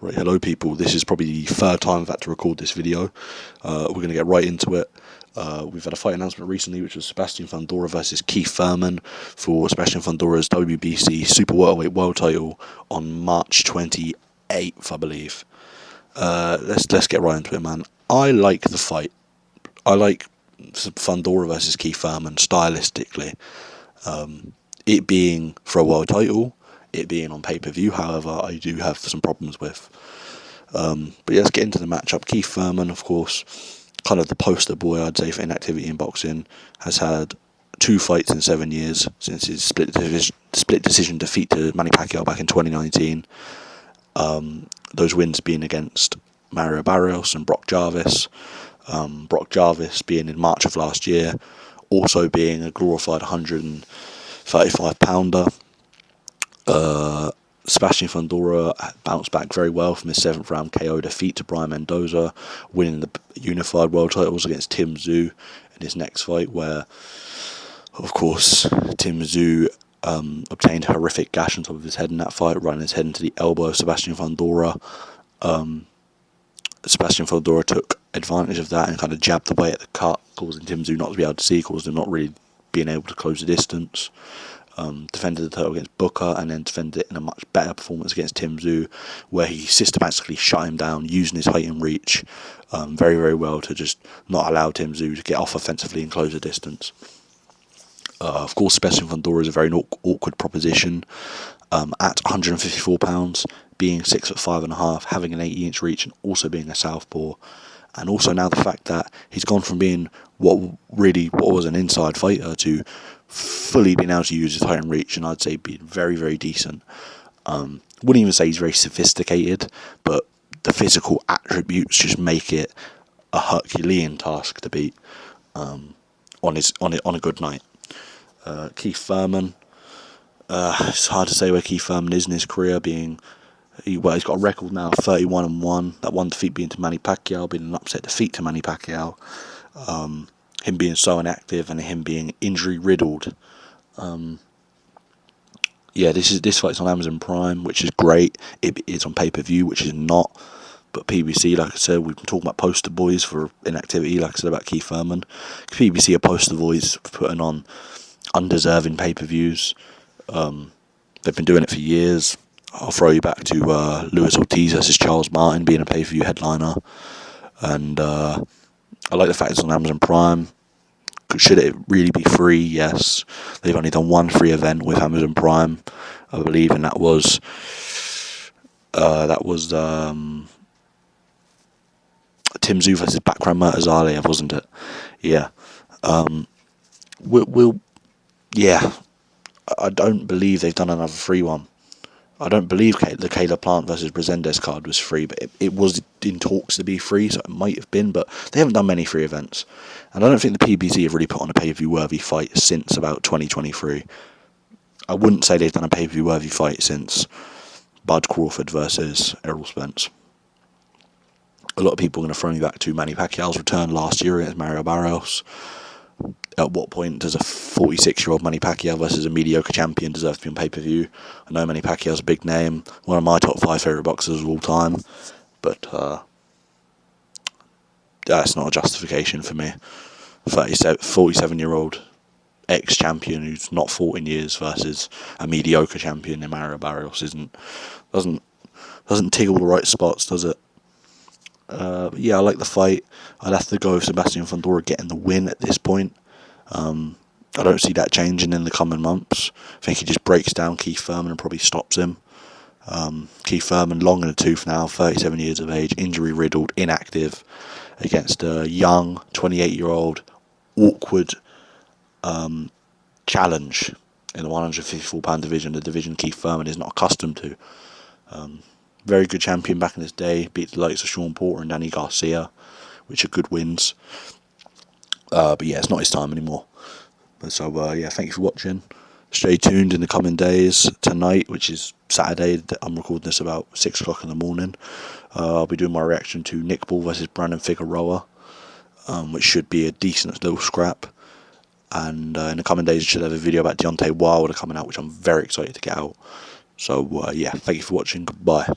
Right, hello people, this is probably the third time I've had to record this video. We're going to get right into it. We've had a fight announcement recently, which was Sebastian Fundora versus Keith Thurman for Sebastian Fundora's WBC Super Welterweight World title on March 28th, I believe. Let's get right into it, man. I like the fight. I like Fundora versus Keith Thurman stylistically. It being for a world title, it being on pay-per-view, however, I do have some problems with. But yeah, let's get into the matchup. Keith Thurman, of course, kind of the poster boy, I'd say, for inactivity in boxing, has had 2 fights in 7 years since his split decision defeat to Manny Pacquiao back in 2019. Those wins being against Mario Barrios and Brock Jarvis. Brock Jarvis being in March of last year, also being a glorified 135-pounder. Sebastian Fundora bounced back very well from his 7th round KO defeat to Brian Mendoza, winning the unified world titles against Tim Tszyu in his next fight, where, of course, Tim Tszyu obtained a horrific gash on top of his head in that fight, running his head into the elbow of Sebastian Fundora. Sebastian Fundora took advantage of that and kind of jabbed away at the cut, causing Tim Tszyu not to be able to see, causing him not really being able to close the distance. Defended the title against Booker and then defended it in a much better performance against Tim Tszyu, where he systematically shut him down using his height and reach very, very well to just not allow Tim Tszyu to get off offensively and close the distance. Of course, Sebastian Fundora is a very awkward proposition at 154 pounds, being 6'5.5", having an 80-inch reach and also being a southpaw. And also now the fact that he's gone from being what was an inside fighter to fully being able to use his height and reach, and I'd say being very, very decent. Wouldn't even say he's very sophisticated, but the physical attributes just make it a Herculean task to beat on a good night. Keith Thurman, it's hard to say where Keith Thurman is in his career, he's got a record now of 31-1. That one defeat being to Manny Pacquiao, being an upset defeat to Manny Pacquiao. Him being so inactive and him being injury riddled. This fight's on Amazon Prime, which is great. It's on pay-per-view, which is not. But PBC, like I said, we've been talking about poster boys for inactivity, like I said about Keith Thurman. PBC are poster boys for putting on Undeserved pay-per-views. They've been doing it for years. I'll throw you back to Luis Ortiz versus Charles Martin being a pay-per-view headliner. And I like the fact it's on Amazon Prime. Should it really be free? Yes. They've only done one free event with Amazon Prime, I believe, and that was Tim Tszyu versus Bakram Murtazaliev, wasn't it? Yeah. I don't believe they've done another free one. I don't believe the Caleb Plant versus Brazendez card was free, but it was in talks to be free, so it might have been, but they haven't done many free events. And I don't think the PBC have really put on a pay-per-view worthy fight since about 2023. I wouldn't say they've done a pay-per-view worthy fight since Bud Crawford versus Errol Spence. A lot of people are going to throw me back to Manny Pacquiao's return last year against Mario Barrios. At what point does a 46-year-old Manny Pacquiao versus a mediocre champion deserve to be on pay-per-view? I know Manny Pacquiao's a big name, one of my top 5 favourite boxers of all time, but that's not a justification for me. 47-year-old ex-champion who's not fought in years versus a mediocre champion in Mario Barrios doesn't tick all the right spots, does it? I like the fight. I'd have to go with Sebastian Fundora getting the win at this point. I don't see that changing in the coming months. I think he just breaks down Keith Thurman and probably stops him. Keith Thurman, long in the tooth now, 37 years of age, injury-riddled, inactive, against a young, 28-year-old, awkward challenge in the 154-pound division, the division Keith Thurman is not accustomed to. Very good champion back in his day, beat the likes of Sean Porter and Danny Garcia, which are good wins. But yeah, it's not his time anymore. So thank you for watching. Stay tuned in the coming days. Tonight, which is Saturday, I'm recording this about 6 o'clock in the morning. I'll be doing my reaction to Nick Ball versus Brandon Figueroa, which should be a decent little scrap. And in the coming days, I should have a video about Deontay Wilder coming out, which I'm very excited to get out. So thank you for watching. Goodbye.